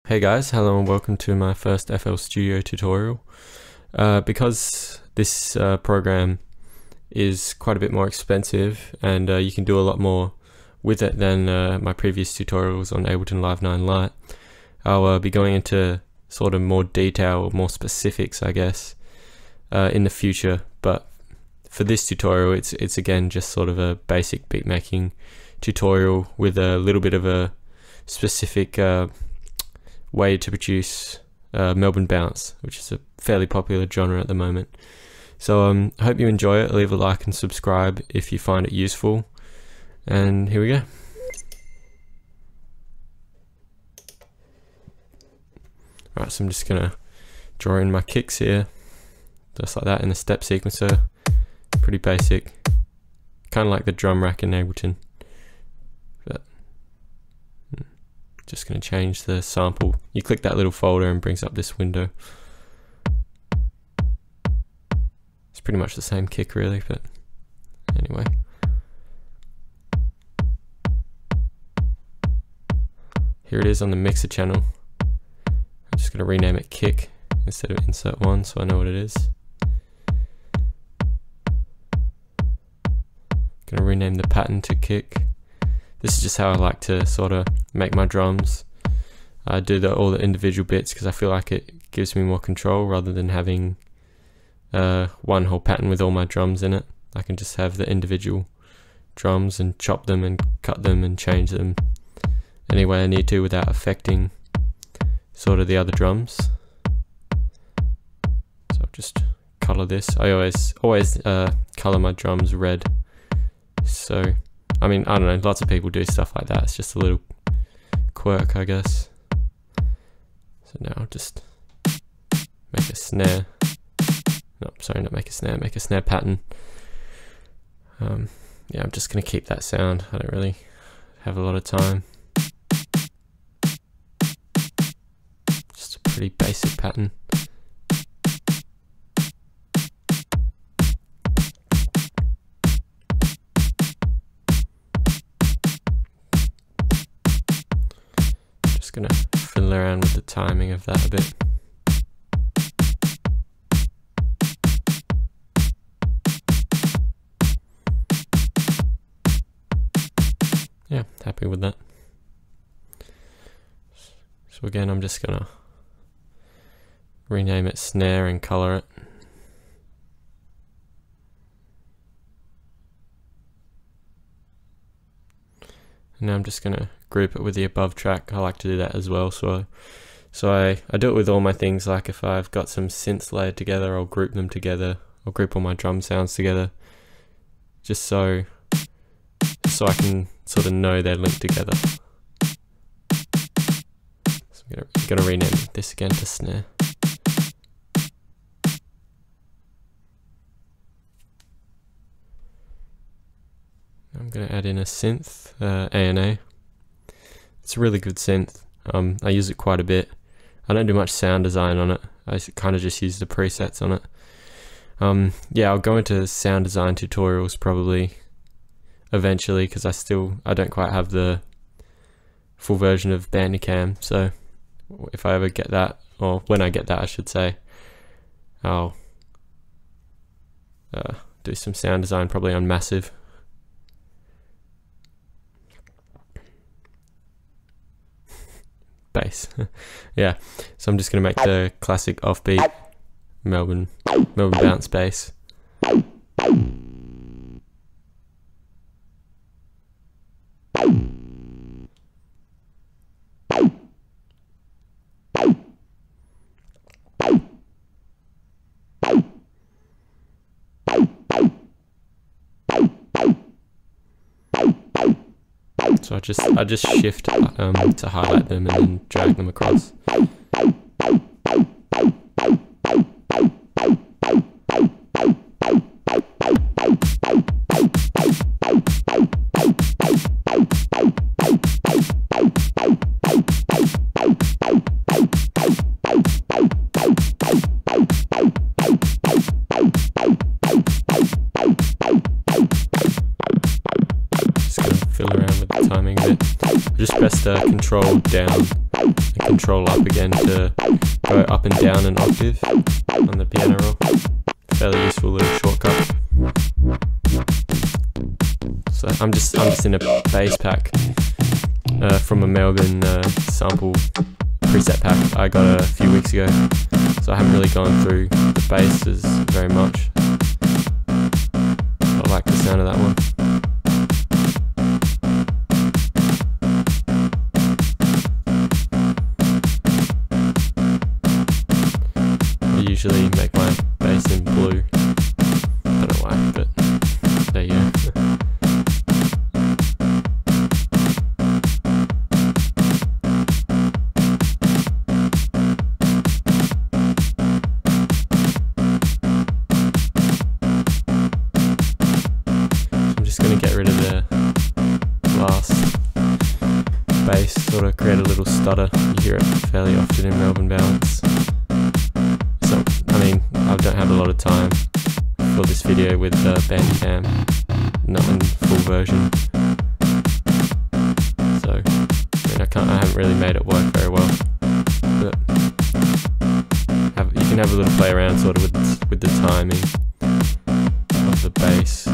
Hey guys, hello and welcome to my first FL Studio tutorial. Because this program is quite a bit more expensive and you can do a lot more with it than my previous tutorials on Ableton Live 9 Lite, I'll be going into sort of more detail or more specifics, I guess, in the future. But for this tutorial, it's again just sort of a basic beat making tutorial with a little bit of a specific way to produce Melbourne bounce, which is a fairly popular genre at the moment. So I hope you enjoy it. Leave a like and subscribe if you find it useful, and here we go. Alright, so I'm just gonna draw in my kicks here, just like that, in the step sequencer. Pretty basic, kind of like the drum rack in Ableton. But just going to change the sample. You click that little folder and brings up this window. It's pretty much the same kick really, but anyway. Here it is on the mixer channel. I'm just going to rename it kick instead of insert one so I know what it is. Going to rename the pattern to kick. This is just how I like to sort of make my drums. I do all the individual bits because I feel like it gives me more control rather than having one whole pattern with all my drums in it. I can just have the individual drums and chop them and cut them and change them any way I need to without affecting sort of the other drums. So I'll just color this. I always color my drums red. So I mean, I don't know, lots of people do stuff like that. It's just a little quirk, I guess. So now I'll just make a snare. No, sorry, not make a snare, make a snare pattern. Yeah, I'm just going to keep that sound. I don't really have a lot of time. Just a pretty basic pattern. Gonna fiddle around with the timing of that a bit. Yeah, happy with that. So again, I'm just gonna rename it snare and color it. And now I'm just gonna group it with the above track. I like to do that as well. So I do it with all my things. Like if I've got some synths layered together, I'll group them together. I'll group all my drum sounds together, just so I can sort of know they're linked together. So I'm gonna rename this again to snare. I'm going to add in a synth, A&A. It's a really good synth. I use it quite a bit. I don't do much sound design on it. I kind of just use the presets on it. Yeah, I'll go into sound design tutorials probably eventually because I don't quite have the full version of Bandicam. So if I ever get that, or when I get that, I should say, I'll do some sound design probably on Massive. Bass. Yeah, so I'm just going to make the classic offbeat Melbourne bounce bass. So I just shift to highlight them and then drag them across. Just fiddle around with the timing a bit. I just pressed Control down and control up again to go up and down an octave on the piano roll. Fairly useful little shortcut. So I'm just in a bass pack from a Melbourne sample preset pack I got a few weeks ago. So I haven't really gone through the basses very much. I like the sound of that one. I usually make my bass in blue. Don't know why, but there you go. I'm just going to get rid of the last bass, sort of create a little stutter. You hear it fairly often in Melbourne bounce. So, I mean, I don't have a lot of time for this video with Bandcamp, not in full version. So, I mean, I haven't really made it work very well. But you can have a little play around sort of with the timing of the bass.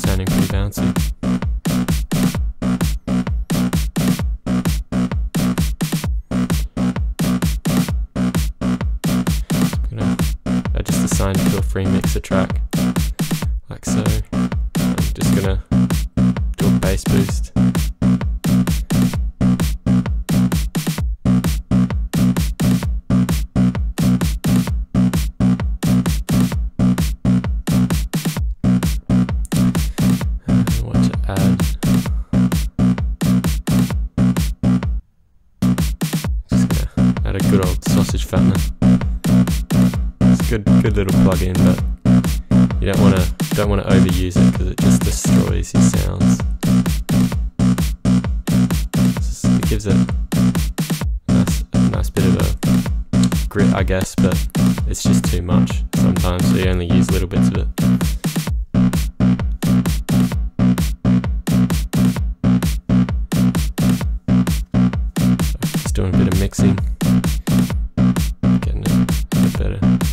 Sounding pretty bouncy. I just assigned it to a free mixer track, like so. I'm just gonna do a bass boost. What to add? Just gonna add a good old sausage fattener. Good little plug-in, but you don't want to overuse it because it just destroys your sounds. It gives it a nice bit of a grit, I guess, but it's just too much sometimes, so you only use little bits of it. Just doing a bit of mixing.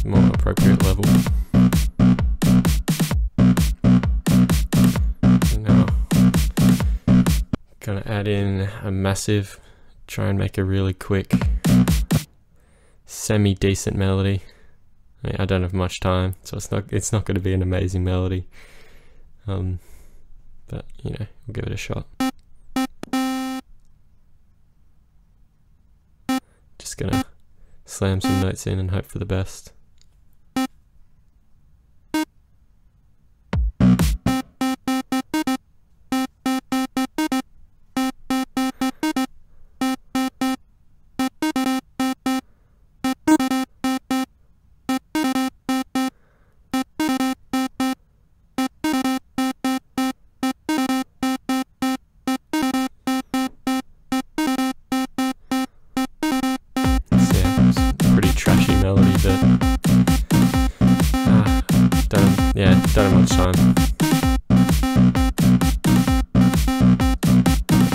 More appropriate level. Now, gonna add in a massive, try and make a really quick, semi-decent melody. I mean, I don't have much time, so it's not going to be an amazing melody. But you know, we'll give it a shot. Just gonna slam some notes in and hope for the best. Trashy melody, but don't have much time.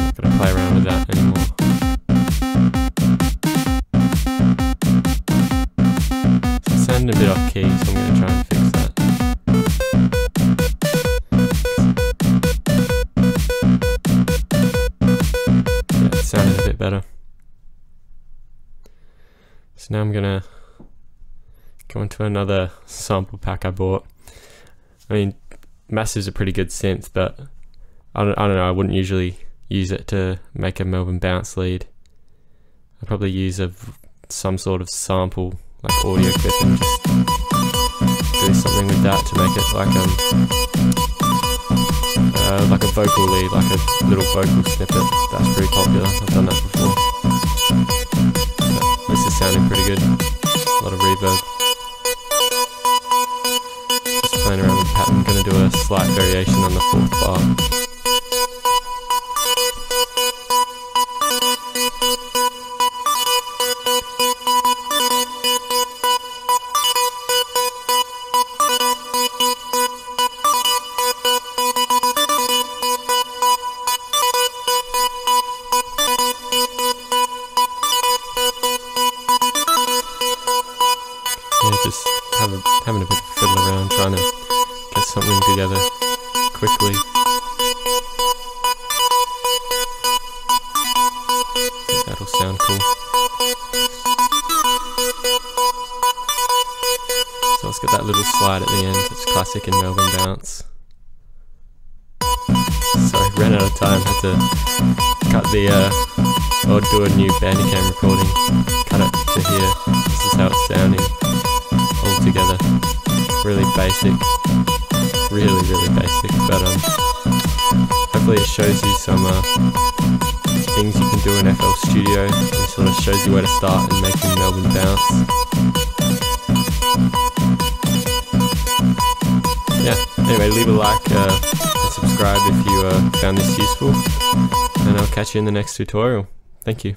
Not gonna play around with that anymore. It's sounding a bit off key, so I'm gonna try and fix that. Yeah, it sounded a bit better. So now I'm gonna go into another sample pack I bought. I mean, Massive's a pretty good synth, but I don't know, I wouldn't usually use it to make a Melbourne bounce lead. I'd probably use some sort of sample, like audio clip, and just do something with that to make it like a vocal lead, like a little vocal snippet. That's pretty popular, I've done that before. But this is sounding pretty good, a lot of reverb. Just playing around with the pattern, gonna do a slight variation on the 4th bar. just having a bit of fiddle around, trying to get something together quickly. I think that'll sound cool. So let's get that little slide at the end. It's classic in Melbourne bounce. Sorry, ran out of time. Had to cut the or do a new Bandicam recording. Cut it to here. This is how it's sounding all together. Really basic. Really basic. But hopefully it shows you some things you can do in FL Studio, and sort of shows you where to start in making Melbourne bounce. Yeah, anyway, leave a like and subscribe if you found this useful, and I'll catch you in the next tutorial. Thank you.